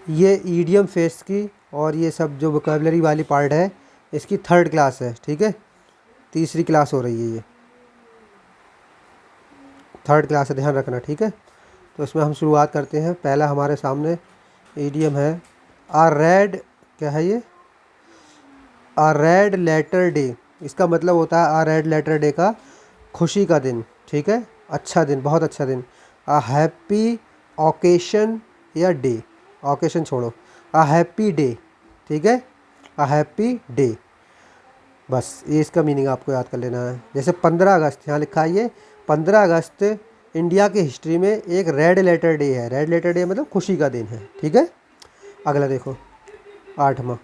ये idiom face की और ये सब जो वोकेबलरी वाली पार्ट है इसकी 3rd क्लास है, ठीक है। 3री क्लास हो रही है, ये 3rd क्लास है, ध्यान रखना, ठीक है। तो इसमें हम शुरुआत करते हैं। पहला हमारे सामने ईडियम है आ रेड, क्या है ये, आ रेड लेटर डे। इसका मतलब होता है आ रेड लेटर डे का खुशी का दिन, ठीक है, अच्छा दिन, बहुत अच्छा दिन। आ हैप्पी ओकेशन या डे, ओकेशन छोड़ो, आ हैप्पी डे, ठीक है, आ हैप्पी डे। बस ये इसका मीनिंग आपको याद कर लेना है। जैसे 15 अगस्त यहाँ लिखा है, ये 15 अगस्त इंडिया की हिस्ट्री में एक रेड लेटर डे है। रेड लेटर डे मतलब खुशी का दिन है, ठीक है। अगला देखो 8वां,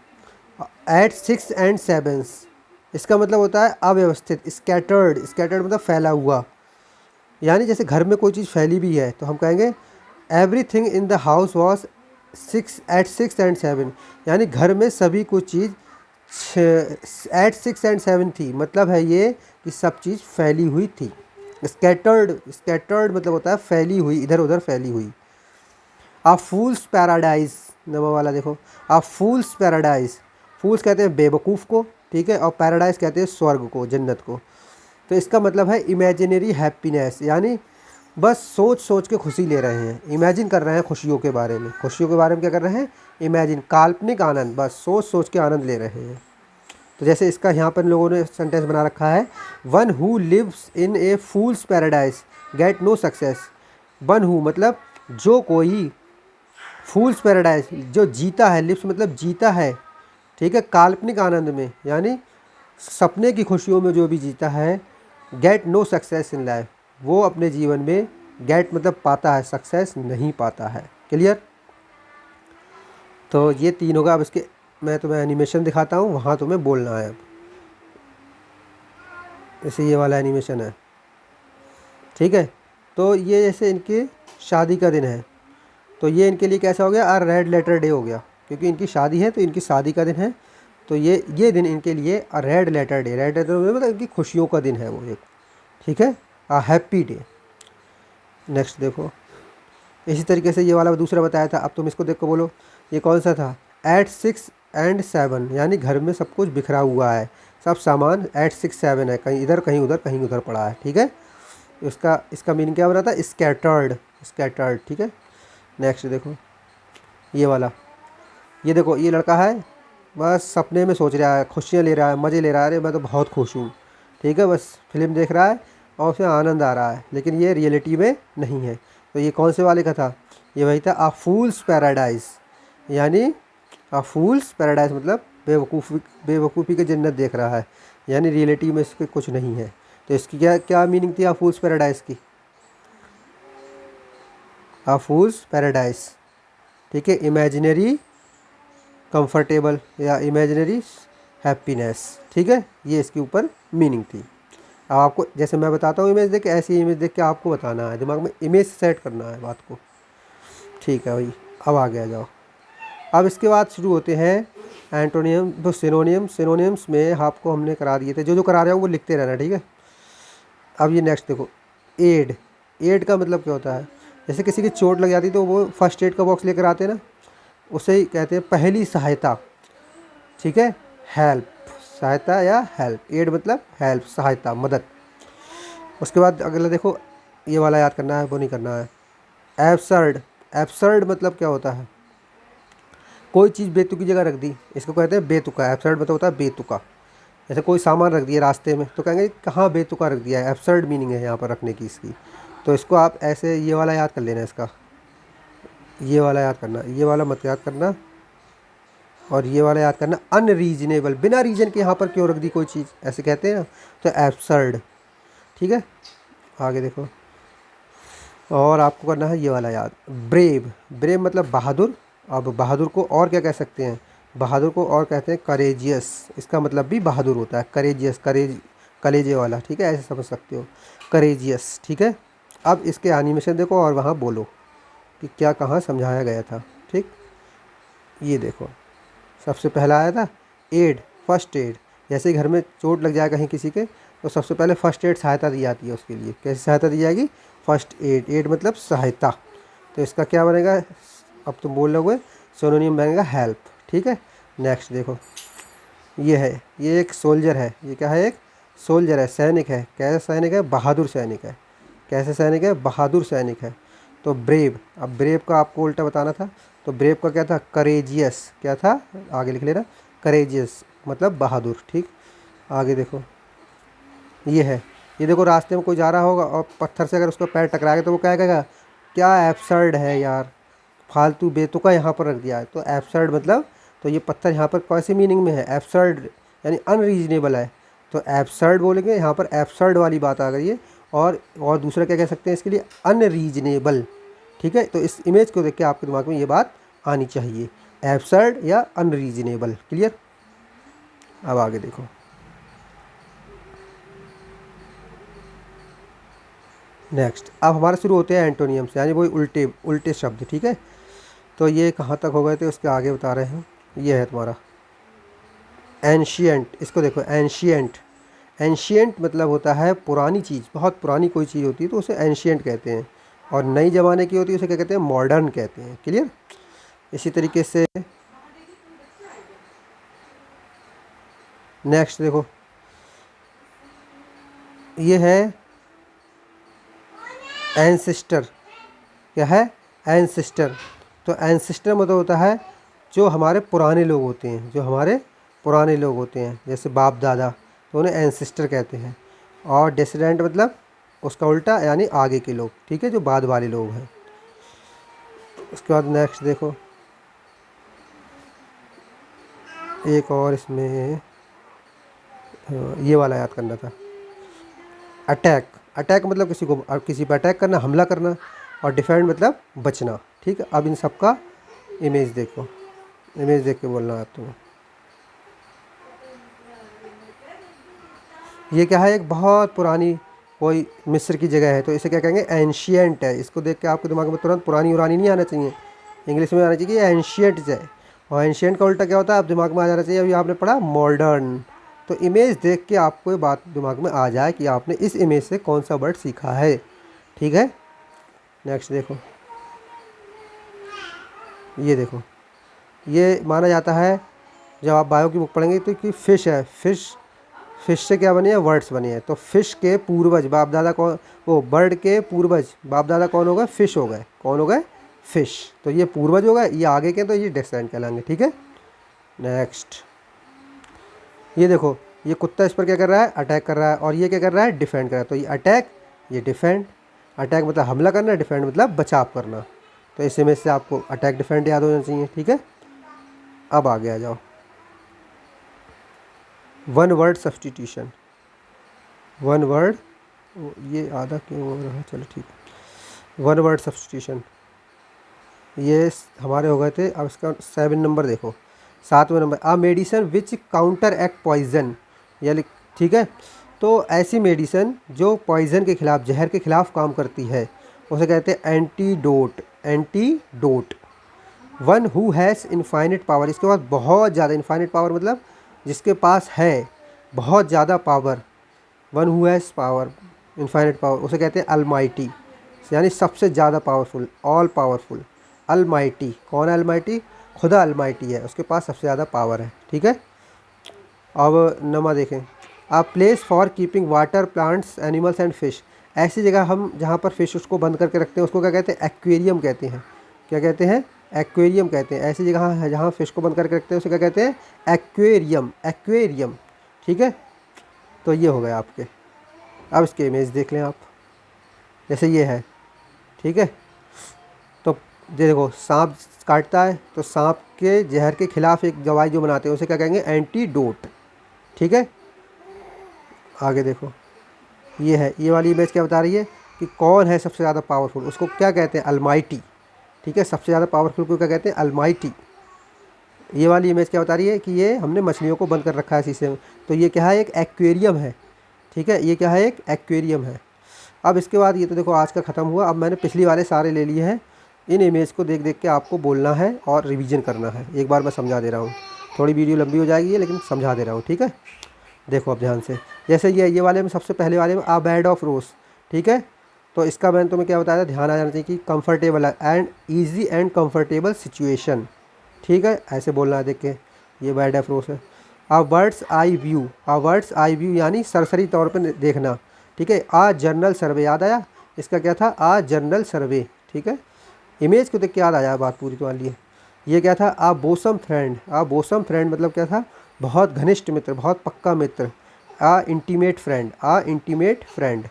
एट 6 एंड 7। इसका मतलब होता है अव्यवस्थित, स्कैटर्ड। स्कैटर्ड मतलब फैला हुआ, यानी जैसे घर में कोई चीज़ फैली भी है तो हम कहेंगे everything in the house was 6 and 7, यानी घर में सभी कुछ चीज़ एट 6 एंड 7 थी। मतलब है ये कि सब चीज़ फैली हुई थी। स्कैटर्ड, स्कैटर्ड मतलब होता है फैली हुई, इधर उधर फैली हुई। आ फूल्स पैराडाइज, नवा वाला देखो, आ फूल्स पैराडाइज। फूल्स कहते हैं बेवकूफ़ को, ठीक है, और पैराडाइज कहते हैं स्वर्ग को, जन्नत को। तो इसका मतलब है इमेजिनरी हैप्पीनेस, यानी बस सोच सोच के खुशी ले रहे हैं, इमेजिन कर रहे हैं खुशियों के बारे में। खुशियों के बारे में क्या कर रहे हैं, इमेजिन, काल्पनिक आनंद, बस सोच सोच के आनंद ले रहे हैं। तो जैसे इसका यहाँ पर लोगों ने सेंटेंस बना रखा है, one who lives in a fool's paradise get no success. One who मतलब जो कोई, फूल्स पैराडाइज जो जीता है, लिव्स मतलब जीता है, ठीक है, काल्पनिक आनंद में, यानी सपने की खुशियों में जो भी जीता है, get no success in life, वो अपने जीवन में, गेट मतलब पाता है, सक्सेस नहीं पाता है। क्लियर। तो ये 3 होगा। अब इसके मैं तुम्हें एनिमेशन दिखाता हूँ, वहाँ तुम्हें बोलना है। अब जैसे ये वाला एनिमेशन है, ठीक है। तो ये जैसे इनके शादी का दिन है, तो ये इनके लिए कैसा हो गया, आ रेड लेटर डे हो गया, क्योंकि इनकी शादी है तो इनकी शादी का दिन है। तो ये दिन इनके लिए a red letter day, red letter day मतलब इनकी खुशियों का दिन है वो एक, ठीक है, आ हैप्पी डे। नेक्स्ट देखो, इसी तरीके से ये वाला दूसरा बताया था। अब तुम इसको देख को बोलो, ये कौन सा था, एट 6 एंड 7, यानी घर में सब कुछ बिखरा हुआ है, सब सामान एट 6 7 है, कहीं इधर कहीं उधर कहीं उधर पड़ा है, ठीक है। इसका मीनिंग क्या बना था, स्कैटर्ड, स्कैटर्ड, ठीक है। नेक्स्ट देखो ये वाला, ये देखो, ये लड़का है बस सपने में सोच रहा है, खुशियाँ ले रहा है, मज़े ले रहा है, अरे मैं तो बहुत खुश हूँ, ठीक है, बस फिल्म देख रहा है और उसमें आनंद आ रहा है, लेकिन ये रियलिटी में नहीं है। तो ये कौन से वाले का था, ये वही था, आ फूल्स पैराडाइज, यानी आ फूल्स पैराडाइज मतलब बेवकूफ़ी की जन्नत देख रहा है, यानी रियलिटी में इसके कुछ नहीं है। तो इसकी क्या क्या मीनिंग थी आ फूल्स पैराडाइज की, आ फूल्स पैराडाइज, ठीक है, इमेजिनरी कंफर्टेबल या इमेजिनरी हैप्पीनेस, ठीक है, ये इसके ऊपर मीनिंग थी। अब आपको जैसे मैं बताता हूँ इमेज देख के, ऐसी इमेज देख के आपको बताना है, दिमाग में इमेज सेट करना है बात को, ठीक है भाई। अब आगे आ जाओ। अब इसके बाद शुरू होते हैं एंटोनियम, तो सिनोनियम। सिनोनियम्स में आपको हमने करा दिए थे, जो जो करा रहे हो वो लिखते रहना, ठीक है। अब ये नेक्स्ट देखो, एड। एड का मतलब क्या होता है, जैसे किसी की चोट लग जाती तो वो फर्स्ट एड का बॉक्स लेकर आते हैं ना, उसे ही कहते हैं पहली सहायता, ठीक है, हेल्प, सहायता या हेल्प। एड मतलब हेल्प, सहायता, मदद। उसके बाद अगला देखो, ये वाला याद करना है, वो नहीं करना है। एब्सर्ड। एब्सर्ड मतलब क्या होता है, कोई चीज़ बेतुकी जगह रख दी, इसको कहते हैं बेतुका। एब्सर्ड मतलब होता है बेतुका। जैसे कोई सामान रख दिया रास्ते में तो कहेंगे कहाँ बेतुका रख दिया है, एब्सर्ड मीनिंग है यहाँ पर रखने की इसकी। तो इसको आप ऐसे ये वाला याद कर लेना, इसका ये वाला याद करना, ये वाला मत याद करना, और ये वाला याद करना, अनरीजनेबल, बिना रीजन के यहाँ पर क्यों रख दी कोई चीज़, ऐसे कहते हैं ना, तो एब्सर्ड, ठीक है। आगे देखो, और आपको करना है ये वाला याद, ब्रेव। ब्रेव मतलब बहादुर। अब बहादुर को और क्या कह सकते हैं, बहादुर को और कहते हैं करेजियस, इसका मतलब भी बहादुर होता है, करेजियस, कलेजे वाला, ठीक है, ऐसे समझ सकते हो, करेजियस, ठीक है। अब इसके एनिमेशन देखो और वहाँ बोलो कि क्या कहाँ समझाया गया था, ठीक। ये देखो, सबसे पहला आया था एड, फर्स्ट एड। जैसे ही घर में चोट लग जाए कहीं किसी के, तो सबसे पहले फर्स्ट एड सहायता दी जाती है उसके लिए। कैसे सहायता दी जाएगी, फर्स्ट एड। एड मतलब सहायता। तो इसका क्या बनेगा, अब तुम बोल रहे सिनोनिम बनेगा हेल्प, ठीक है। नेक्स्ट देखो, ये है, ये एक सोल्जर है, ये क्या है, एक सोल्जर है, सैनिक है। कैसा सैनिक है, बहादुर सैनिक है। कैसे सैनिक है, बहादुर सैनिक है। तो ब्रेव, अब ब्रेव का आपको उल्टा बताना था, तो ब्रेव का क्या था, करेजियस, क्या था, आगे लिख लेना, करेजियस मतलब बहादुर, ठीक। आगे देखो, ये है, ये देखो रास्ते में कोई जा रहा होगा और पत्थर से अगर उसका पैर टकराएगा तो वो क्या कहेगा, क्या एब्सर्ड है यार, फालतू बेतुका यहाँ पर रख दिया है। तो एब्सर्ड मतलब, तो ये पत्थर यहाँ पर कैसे मीनिंग में है, एब्सर्ड यानी अनरीजनेबल है। तो एब्सर्ड बोलेंगे, यहाँ पर एब्सर्ड वाली बात आ गई है। और दूसरा क्या कह सकते हैं इसके लिए, अनरीजनेबल, ठीक है। तो इस इमेज को देख के आपके दिमाग में ये बात आनी चाहिए, एब्सर्ड या अनरीजनेबल, क्लियर। अब आगे देखो, नेक्स्ट अब हमारे शुरू होते हैं एंटोनियम से, यानी वही उल्टे उल्टे शब्द, ठीक है। तो ये कहाँ तक हो गए थे उसके आगे बता रहे हैं। ये है तुम्हारा एंशियंट, इसको देखो, एंशियंट, एंशियंट मतलब होता है पुरानी चीज़, बहुत पुरानी कोई चीज़ होती है तो उसे एंशियंट कहते हैं। और नई ज़माने की होती है उसे क्या कहते हैं, मॉडर्न कहते हैं, क्लियर। इसी तरीके से नेक्स्ट देखो, ये है एंसेस्टर, क्या है, एंसेस्टर। तो एंसेस्टर मतलब होता है जो हमारे पुराने लोग होते हैं, जो हमारे पुराने लोग होते हैं, जैसे बाप दादा, तो उन्हें एंसेस्टर कहते हैं। और डिसेंडेंट मतलब उसका उल्टा, यानी आगे के लोग, ठीक है, जो बाद वाले लोग हैं। उसके बाद नेक्स्ट देखो, एक और इसमें ये वाला याद करना था, अटैक। अटैक मतलब किसी पर अटैक करना, हमला करना। और डिफेंड मतलब बचना, ठीक है। अब इन सब का इमेज देखो, इमेज देख के बोलना है तुम्हें। ये क्या है, एक बहुत पुरानी कोई मिस्र की जगह है, तो इसे क्या कहेंगे, एंशियंट है। इसको देख के आपके दिमाग में तुरंत पुरानी उरानी नहीं आना चाहिए, इंग्लिश में आना चाहिए कि एंशियंट है। और एंशियंट का उल्टा क्या होता है, आप दिमाग में आ जाना चाहिए, अभी आपने पढ़ा मॉडर्न। तो इमेज देख के आपको ये बात दिमाग में आ जाए कि आपने इस इमेज से कौन सा वर्ड सीखा है, ठीक है। नेक्स्ट देखो, ये देखो, ये माना जाता है जब आप बायो की बुक पढ़ेंगे तो कि फ़िश है, फ़िश से क्या बनी है, वर्ड्स बनी है। तो फ़िश के पूर्वज बाप दादा कौन, वो बर्ड के पूर्वज बाप दादा कौन हो गए, फ़िश हो गए, कौन हो गए, फ़िश। तो ये पूर्वज हो गए, ये आगे के, तो ये डिसेंडेंट कहलाएंगे, ठीक है। नेक्स्ट ये देखो, ये कुत्ता इस पर क्या कर रहा है, अटैक कर रहा है, और ये क्या कर रहा है, डिफेंड कर रहा है। तो ये अटैक, ये डिफेंड। अटैक मतलब हमला करना, डिफेंड मतलब बचाव करना। तो इस इमेज से आपको अटैक डिफेंड याद होना चाहिए, ठीक है। अब आगे आ जाओ, one word substitution, one word, ये आधा क्यों हो रहा है, चलो ठीक है। वन वर्ड सब्सटीट्यूशन ये हमारे हो गए थे। अब इसका 7 नंबर देखो, 7वें नंबर, आ मेडिसन विच काउंटर एक्ट पॉइजन, यानी, ठीक है। तो ऐसी मेडिसन जो पॉइजन के खिलाफ, जहर के खिलाफ काम करती है, उसे कहते हैं antidote, antidote. One who has infinite power, इसके पास बहुत ज़्यादा, इनफाइनिट पावर मतलब जिसके पास है बहुत ज़्यादा power, one who has power, infinite power, उसे कहते हैं अलमाइटी, यानी सबसे ज़्यादा पावरफुल, ऑल पावरफुल। अलमाइटी, कौन है अलमाइटी, खुदा अलमाइटी है, उसके पास सबसे ज़्यादा पावर है, ठीक है। अब नमा देखें, a place for keeping water plants animals and fish, ऐसी जगह हम जहाँ पर फिश उसको बंद करके रखते हैं उसको क्या कहते हैं, एक्वेरियम कहते हैं। क्या कहते हैं, एक्वेरियम कहते हैं। ऐसी जगह है जहाँ फिश को बंद करके रखते हैं उसे क्या कहते हैं, एक्वेरियम, एक्वेरियम, ठीक है। तो ये हो गया आपके। अब इसके इमेज देख लें आप, जैसे ये है, ठीक है। तो ये देखो, सांप काटता है तो सांप के जहर के खिलाफ एक दवाई जो बनाते हैं उसे क्या कहेंगे, एंटीडोट, ठीक है। आगे देखो, ये है, ये वाली इमेज क्या बता रही है कि कौन है सबसे ज़्यादा पावरफुल, उसको क्या कहते हैं, अलमाइटी, ठीक है। सबसे ज़्यादा पावरफुल को क्या कहते हैं, अलमाइटी। ये वाली इमेज क्या बता रही है कि ये हमने मछलियों को बंद कर रखा है शीशे में, तो ये क्या है, एक एक्वेरियम है, ठीक है। ये क्या है, एक एक्वेरियम है। अब इसके बाद ये तो देखो आज का ख़त्म हुआ। अब मैंने पिछली वाले सारे ले लिए हैं। इन इमेज को देख देख के आपको बोलना है और रिवीजन करना है। एक बार मैं समझा दे रहा हूँ, थोड़ी वीडियो लंबी हो जाएगी लेकिन समझा दे रहा हूँ, ठीक है। देखो अब ध्यान से, जैसे ये वाले में सबसे पहले वाले में आ बेड ऑफ रोज, ठीक है। तो इसका मैंने तुम्हें क्या बताया था, ध्यान आ जाना चाहिए कि comfortable and easy and comfortable situation, ठीक है, ऐसे बोलना है देख के, ये वर्ड अप्रोच है। आ बर्ड्स आई व्यू, आ बर्ड्स आई व्यू यानी सरसरी तौर पर देखना, ठीक है। आ जर्नल सर्वे, याद आया इसका क्या था, आ जर्नल सर्वे, ठीक है। इमेज को देख के याद आया बात पूरी तुम्हारे लिए। ये क्या था, आ बोसम फ्रेंड, आ बोसम फ्रेंड मतलब क्या था, बहुत घनिष्ठ मित्र, बहुत पक्का मित्र। आ इंटीमेट फ्रेंड, आ इंटीमेट फ्रेंड।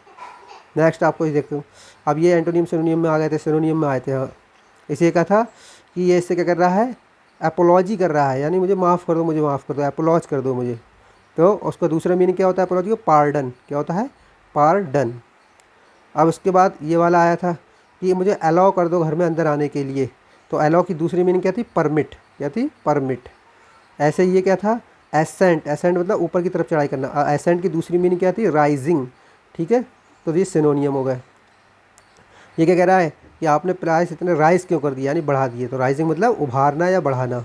नेक्स्ट आपको ये देखो, अब ये एंटोनियम सिनोनियम में आ गए थे, सिनोनियम में आए थे। हाँ, इसे क्या था कि ये इससे क्या कर रहा है, एपोलॉजी कर रहा है, यानी मुझे माफ़ कर दो, मुझे माफ़ कर दो, एपोलॉज कर दो मुझे। तो उसका दूसरा मीनिंग क्या होता है एपोलॉजी का, पार्डन, क्या होता है, पार्डन। अब उसके बाद ये वाला आया था कि मुझे अलाउ कर दो घर में अंदर आने के लिए, तो अलाउ की दूसरी मीनिंग क्या थी, परमिट, क्या थी, परमिट। ऐसे ये क्या था, एसेंट, एसेंट मतलब ऊपर की तरफ चढ़ाई करना। एसेंट की दूसरी मीनिंग क्या थी, राइजिंग, ठीक है। तो ये सिनोनियम हो गए। ये क्या कह रहा है कि आपने प्राइस इतने राइज क्यों कर दिया, यानी बढ़ा दिए, तो राइजिंग मतलब उभारना या बढ़ाना,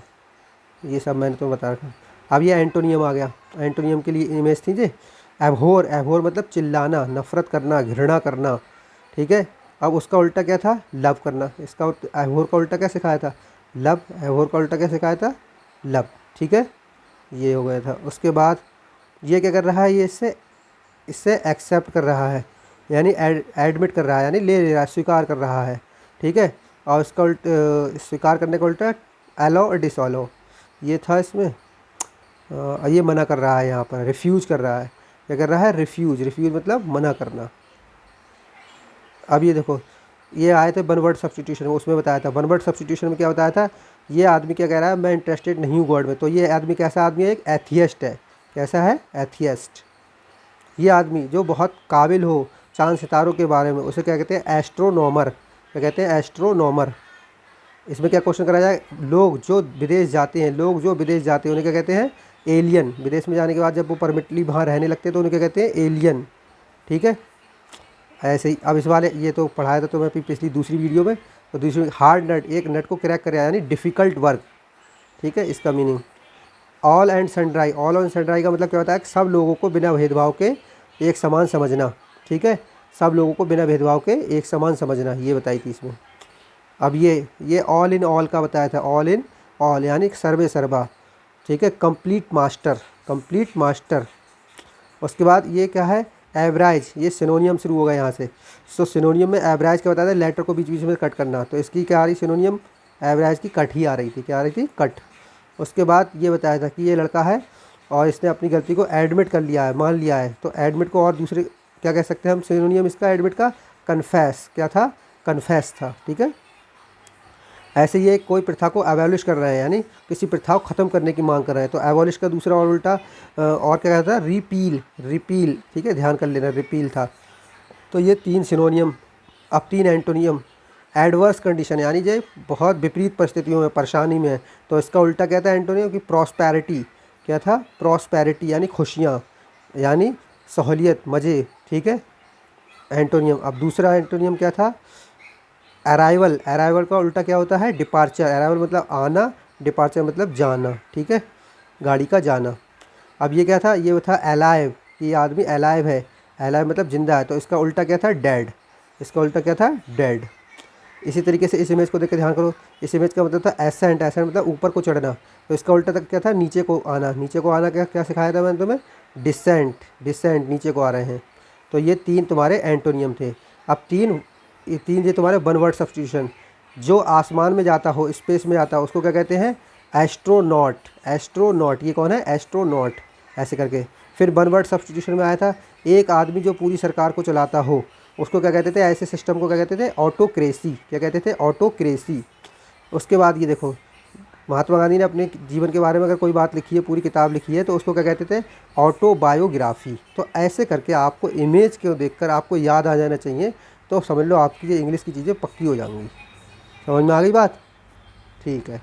ये सब मैंने तो बता रखा। अब ये एंटोनियम आ गया, एंटोनियम के लिए इमेज थी जे, एबहोर, एबहोर मतलब चिल्लाना, नफरत करना, घृणा करना, ठीक है। अब उसका उल्टा क्या था, लव करना। इसका एबहोर का उल्टा क्या सिखाया था, लव। एबहोर का उल्टा क्या सिखाया था, लव, ठीक है। ये हो गया था। उसके बाद ये क्या कर रहा है, ये इससे इससे एक्सेप्ट कर रहा है, यानी एडमिट कर रहा है, यानी ले रहा है, स्वीकार कर रहा है, ठीक है। और इसका स्वीकार करने का उल्टा एलो और डिसॉलो, ये था इसमें। ये मना कर रहा है, यहाँ पर रिफ्यूज कर रहा है, क्या कर रहा है, रिफ्यूज, रिफ्यूज मतलब मना करना। अब ये देखो, ये आए थे वन वर्ड सब्स्टिट्यूशन में, उसमें बताया था वन वर्ड सब्स्टिट्यूशन में क्या बताया था, ये आदमी क्या कह रहा है, मैं इंटरेस्टेड नहीं हूँ गॉड में। तो ये आदमी कैसा आदमी है, एक एथियस्ट है। कैसा है, एथियस्ट। ये आदमी जो बहुत काबिल हो चांद सितारों के बारे में, उसे क्या कहते हैं, एस्ट्रोनॉमर। क्या कहते हैं, एस्ट्रोनॉमर। इसमें क्या क्वेश्चन करा जाए, लोग जो विदेश जाते हैं, लोग जो विदेश जाते हैं उन्हें क्या कहते हैं, एलियन। विदेश में जाने के बाद जब वो परमिटली वहाँ रहने लगते हैं तो उन्हें क्या कहते हैं, एलियन, ठीक है। ऐसे ही अब इस वाले, ये तो पढ़ाया था तो मैं पिछली दूसरी वीडियो में। तो दूसरी, हार्ड नट, एक नट को क्रैक कर, यानी डिफ़िकल्ट वर्क, ठीक है। इसका meaning all and sundry, all and sundry का मतलब क्या होता है, सब लोगों को बिना भेदभाव के एक समान समझना, ठीक है। सब लोगों को बिना भेदभाव के एक समान समझना, ये बताई थी इसमें। अब ये ऑल इन ऑल का बताया था, ऑल इन ऑल यानी सर्वे सर्वा, ठीक है। Complete master, complete master. उसके बाद ये क्या है, एवरेज, ये सिनोनियम शुरू होगा यहाँ से। सो सिनोनियम में एवरेज क्या बताया था, लेटर को बीच बीच में कट करना। तो इसकी क्या आ रही, सिनोनियम एवरेज की कट ही आ रही थी, क्या आ रही थी, कट। उसके बाद ये बताया था कि ये लड़का है और इसने अपनी गलती को एडमिट कर लिया है, मान लिया है। तो एडमिट को और दूसरे क्या कह सकते हैं हम, सिनोनियम इसका एडमिट का, कन्फेस, क्या था, कन्फेस था, ठीक है। ऐसे ये कोई प्रथा को एबॉलिश कर रहे हैं, यानी किसी प्रथा को ख़त्म करने की मांग कर रहे हैं। तो एबॉलिश का दूसरा और उल्टा और क्या कहता था, रिपील, रिपील, ठीक है, ध्यान कर लेना, रिपील था। तो ये 3 सिनोनियम। अब 3 एंटोनियम। एडवर्स कंडीशन यानी जो बहुत विपरीत परिस्थितियों में, परेशानी में है, तो इसका उल्टा क्या था एंटोनियम की, प्रॉस्पेरिटी। क्या था, प्रॉस्पेरिटी यानी खुशियाँ, यानी सहूलियत, मज़े, ठीक है, एंटोनियम। अब दूसरा एंटोनियम क्या था, अराइवल। अराइवल का उल्टा क्या होता है, डिपार्चर। अराइवल मतलब आना, डिपार्चर मतलब जाना, ठीक है, गाड़ी का जाना। अब ये क्या था, ये था अलाइव, ये आदमी अलाइव है, अलाइव मतलब जिंदा है। तो इसका उल्टा क्या था, डेड। इसका उल्टा क्या था, डेड। इसी तरीके से इस इमेज को देख के ध्यान करो, इस इमेज का मतलब था एसेंट, एसेंट मतलब ऊपर को चढ़ना। तो इसका उल्टा तक क्या था, नीचे को आना। नीचे को आना क्या क्या सिखाया था मैंने तुम्हें, डिसेंट, डिसेंट, नीचे को आ रहे हैं। तो ये 3 तुम्हारे एंटोनियम थे। अब ये तीन ये तुम्हारे वन वर्ड सब्स्टिट्यूशन। जो आसमान में जाता हो, स्पेस में जाता हो, उसको क्या कहते हैं, एस्ट्रोनॉट। एस्ट्रोनॉट, ये कौन है, एस्ट्रोनॉट, ऐसे करके। फिर वन वर्ड सब्स्टिट्यूशन में आया था, एक आदमी जो पूरी सरकार को चलाता हो, उसको क्या कहते थे, ऐसे सिस्टम को क्या कहते थे, ऑटोक्रेसी। क्या कहते थे, ऑटोक्रेसी। उसके बाद ये देखो, महात्मा गांधी ने अपने जीवन के बारे में अगर कोई बात लिखी है, पूरी किताब लिखी है, तो उसको क्या कहते थे, ऑटोबायोग्राफी। तो ऐसे करके आपको इमेज को देखकर आपको याद आ जाना चाहिए, तो समझ लो आपकी ये इंग्लिश की चीज़ें पक्की हो जाएंगी। समझ में आ गई बात, ठीक है।